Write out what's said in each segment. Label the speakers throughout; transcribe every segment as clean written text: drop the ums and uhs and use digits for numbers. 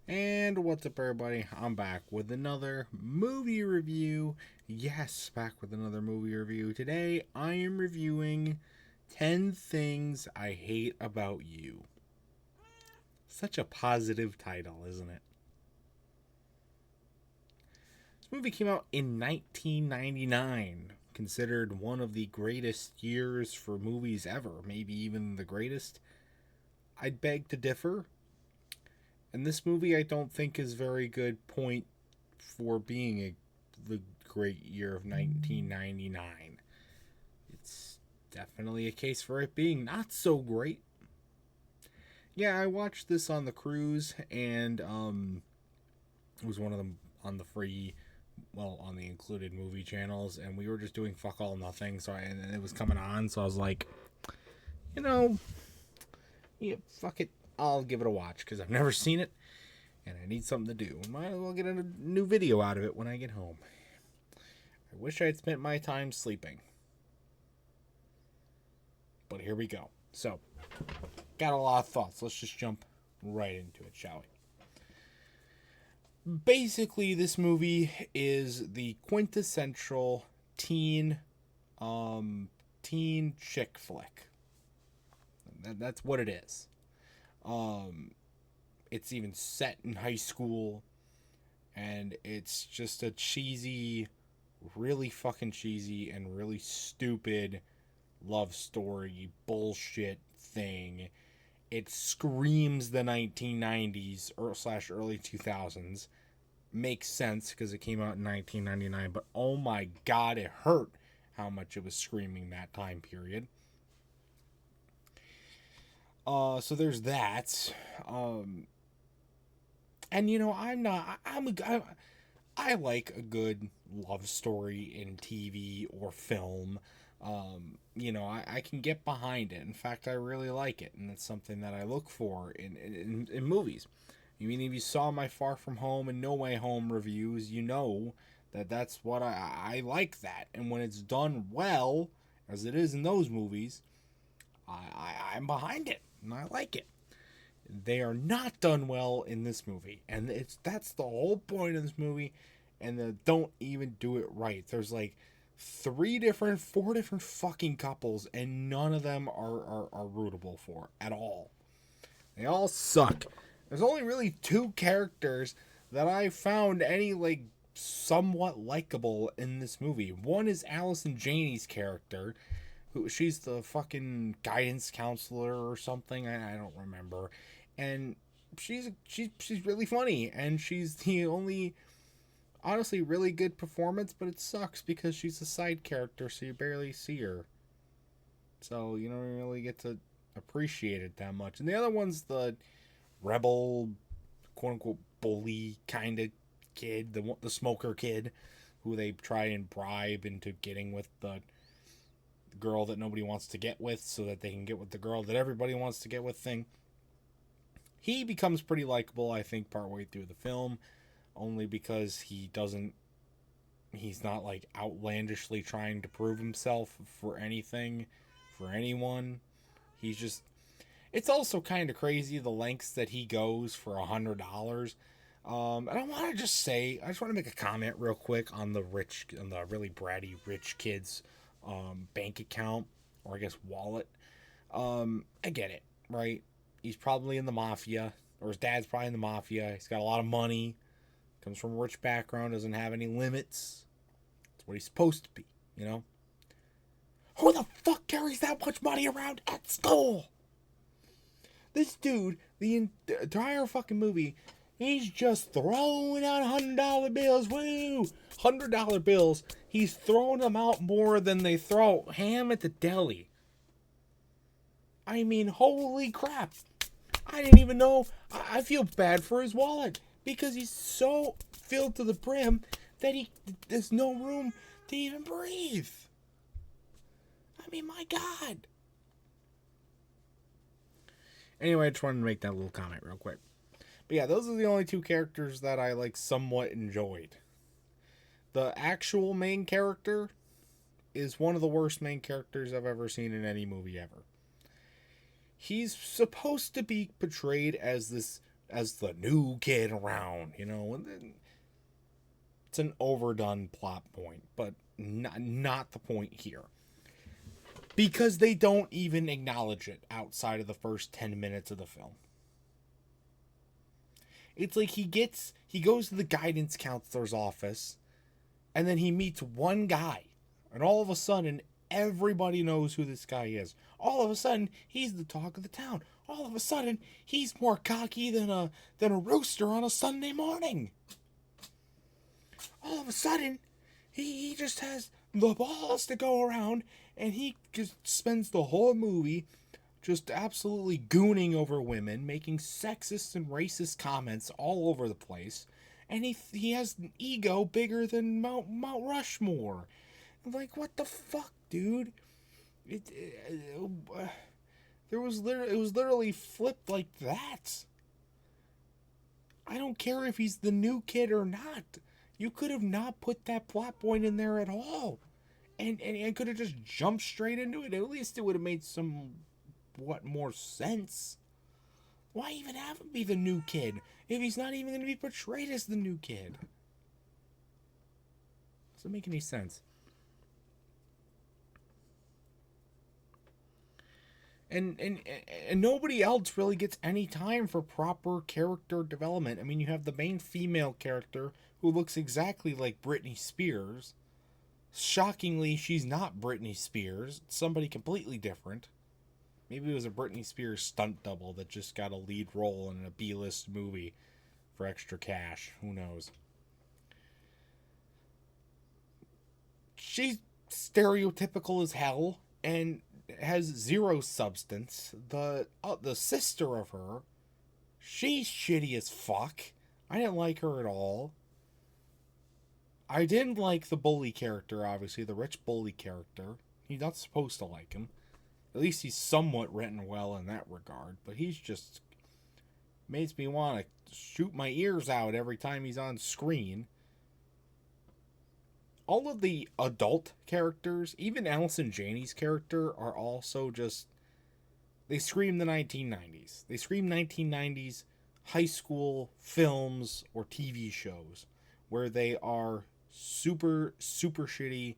Speaker 1: And what's up, everybody? I'm back with another movie review. Yes, back with another movie review. Today, I am reviewing 10 Things I Hate About You. Such a positive title, isn't it? This movie came out in 1999, considered one of the greatest years for movies ever, maybe even the greatest. I'd beg to differ. And this movie, I don't think, is very good point for being the great year of 1999. It's definitely a case for it being not so great. Yeah, I watched this on the cruise, and it was one of them on the free, well, on the included movie channels, and we were just doing fuck all nothing. And it was coming on, so I was like, you know, yeah, fuck it, I'll give it a watch because I've never seen it, and I need something to do. Might as well get a new video out of it when I get home. I wish I had spent my time sleeping. But here we go. So, got a lot of thoughts. Let's just jump right into it, shall we? Basically, this movie is the quintessential teen teen chick flick. That's what it is. It's even set in high school, and it's just a cheesy, really fucking cheesy and really stupid love story bullshit thing. It screams the 1990s or slash early 2000s. Makes sense because it came out in 1999, but oh my god, it hurt how much it was screaming that time period. So there's that. And you know, I like a good love story in TV or film. I can get behind it. In fact, I really like it, and it's something that I look for in movies. I mean, if you saw my Far From Home and No Way Home reviews, you know that's what I like that. And when it's done well, as it is in those movies, I'm behind it, and I like it. They are not done well in this movie, and that's the whole point of this movie, and they don't even do it right. There's like four different fucking couples, and none of them are rootable for at all. They all suck. There's only really two characters that I found any like somewhat likable in this movie. One is Allison Janney's character, who she's the fucking guidance counselor or something. I don't remember, and she's really funny, and she's the only honestly really good performance, but it sucks because she's a side character, so you barely see her. So you don't really get to appreciate it that much. And the other one's the rebel, quote unquote, bully kind of kid, the smoker kid, who they try and bribe into getting with the girl that nobody wants to get with, so that they can get with the girl that everybody wants to get with thing. He becomes pretty likable, I think, partway through the film, only because he's not like outlandishly trying to prove himself for anything, for anyone. He's just, it's also kind of crazy the lengths that he goes for $100. And I want to just say, I just want to make a comment real quick on the really bratty rich kids bank account, or I guess wallet. I get it, right? He's probably in the mafia, or his dad's probably in the mafia. He's got a lot of money, comes from a rich background, doesn't have any limits. That's what he's supposed to be, you know? Who the fuck carries that much money around at school? This dude, the entire fucking movie, he's just throwing out $100 bills. Woo! $100 bills. He's throwing them out more than they throw ham at the deli. I mean, holy crap. I didn't even know. I feel bad for his wallet because he's so filled to the brim that there's no room to even breathe. I mean, my God. Anyway, I just wanted to make that little comment real quick. But yeah, those are the only two characters that I like somewhat enjoyed. The actual main character is one of the worst main characters I've ever seen in any movie ever. He's supposed to be portrayed as this as the new kid around, you know, and then it's an overdone plot point, but not the point here. Because they don't even acknowledge it outside of the first 10 minutes of the film. It's like he goes to the guidance counselor's office, and then he meets one guy, and all of a sudden everybody knows who this guy is. All of a sudden he's the talk of the town. All of a sudden he's more cocky than a rooster on a Sunday morning. All of a sudden he just has the balls to go around, and he just spends the whole movie just absolutely gooning over women, making sexist and racist comments all over the place, and he has an ego bigger than Mount Rushmore. Like, what the fuck, dude? It was literally flipped like that. I don't care if he's the new kid or not. You could have not put that plot point in there at all. And could have just jumped straight into it. At least it would have made more sense. Why even have him be the new kid if he's not even going to be portrayed as the new kid? Doesn't make any sense. And nobody else really gets any time for proper character development. I mean, you have the main female character who looks exactly like Britney Spears. Shockingly, she's not Britney Spears. It's somebody completely different. Maybe it was a Britney Spears stunt double that just got a lead role in a B-list movie for extra cash. Who knows? She's stereotypical as hell and has zero substance. The sister of her, she's shitty as fuck. I didn't like her at all. I didn't like the bully character, obviously, the rich bully character. You're not supposed to like him. At least he's somewhat written well in that regard. But he's just makes me want to shoot my ears out every time he's on screen. All of the adult characters, even Allison Janney's character, are also just... They scream the 1990s. They scream 1990s high school films or TV shows where they are super, super shitty,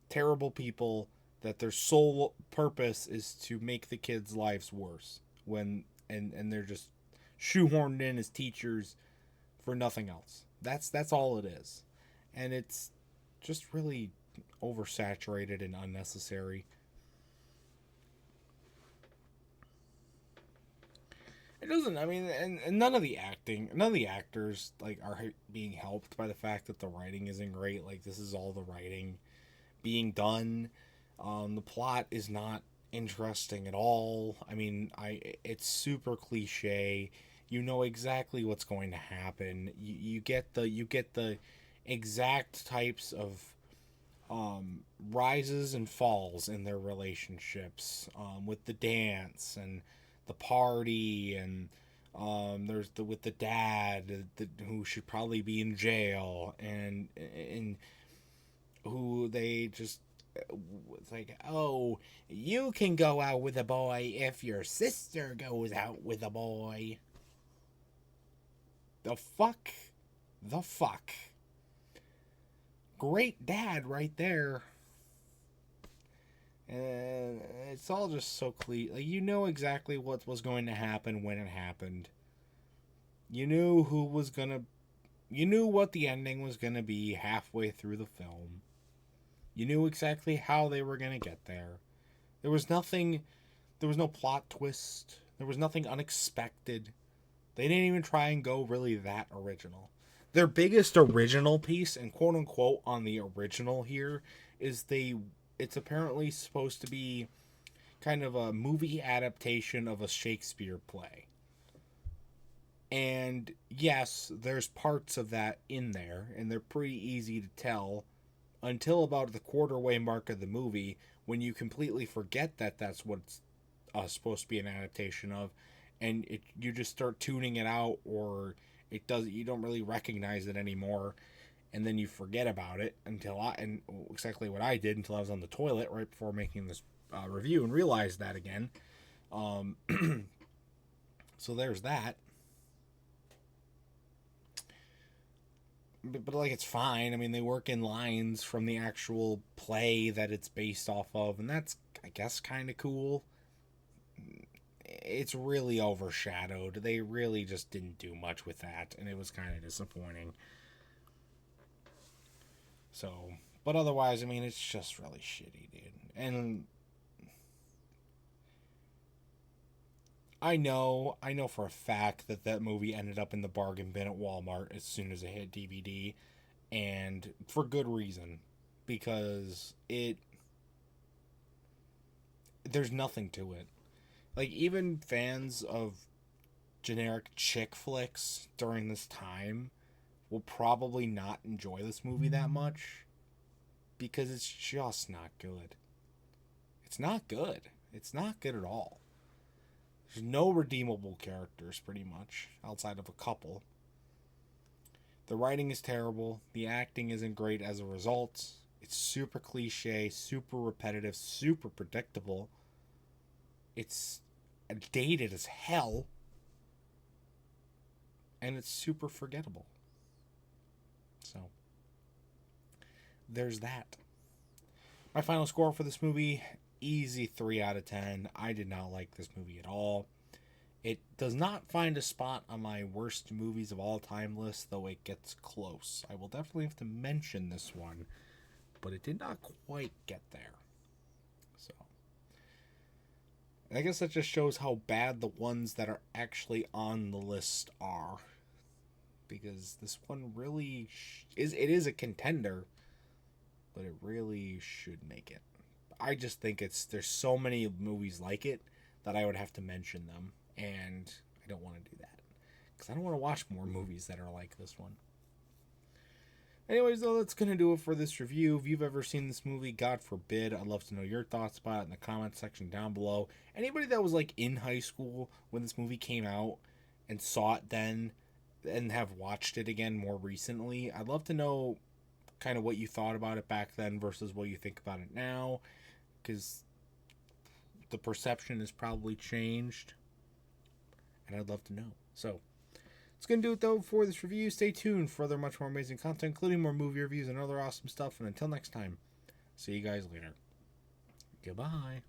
Speaker 1: terrible people that their sole purpose is to make the kids' lives worse. And they're just shoehorned in as teachers for nothing else. That's all it is. And it's just really oversaturated and unnecessary. It doesn't, I mean, and none of the actors, like, are being helped by the fact that the writing isn't great. Like, this is all the writing being done. The plot is not interesting at all. I mean, it's super cliche. You know exactly what's going to happen. You get the exact types of rises and falls in their relationships, with the dance and the party, and there's with the dad who should probably be in jail, and who they just, it's like, oh, you can go out with a boy if your sister goes out with a boy. The fuck. Great dad right there. And it's all just so clear. Like, you know exactly what was going to happen when it happened. You knew you knew what the ending was gonna be halfway through the film. You knew exactly how they were gonna get there. There was no plot twist. There was nothing unexpected. They didn't even try and go really that original. Their biggest original piece, and quote unquote on the original here, is it's apparently supposed to be kind of a movie adaptation of a Shakespeare play. And yes, there's parts of that in there, and they're pretty easy to tell until about the quarter-way mark of the movie, when you completely forget that that's what it's supposed to be an adaptation of, and you just start tuning it out, or you don't really recognize it anymore, and then you forget about it and exactly what I did until I was on the toilet right before making this review and realized that again. So there's that. but like it's fine. I mean, they work in lines from the actual play that it's based off of, and that's, I guess, kind of cool. It's really overshadowed. They really just didn't do much with that, and it was kind of disappointing. So, but otherwise, I mean, it's just really shitty, dude. And I know for a fact that that movie ended up in the bargain bin at Walmart as soon as it hit DVD, and for good reason, because there's nothing to it. Like, even fans of generic chick flicks during this time will probably not enjoy this movie that much because it's just not good. It's not good. It's not good at all. There's no redeemable characters, pretty much, outside of a couple. The writing is terrible. The acting isn't great as a result. It's super cliche, super repetitive, super predictable. It's dated as hell. And it's super forgettable. So, there's that. My final score for this movie, easy 3 out of 10. I did not like this movie at all. It does not find a spot on my worst movies of all time list, though it gets close. I will definitely have to mention this one, but it did not quite get there. So, I guess that just shows how bad the ones that are actually on the list are. Because this one really it is a contender, but it really should make it. I just think there's so many movies like it that I would have to mention them, and I don't want to do that because I don't want to watch more movies that are like this one. Anyways, though, that's gonna do it for this review. If you've ever seen this movie, God forbid, I'd love to know your thoughts about it in the comment section down below. Anybody that was like in high school when this movie came out and saw it then and have watched it again more recently, I'd love to know kind of what you thought about it back then versus what you think about it now, because the perception has probably changed, and I'd love to know. So, it's going to do it, though, for this review. Stay tuned for other much more amazing content, including more movie reviews and other awesome stuff, and until next time, see you guys later. Goodbye.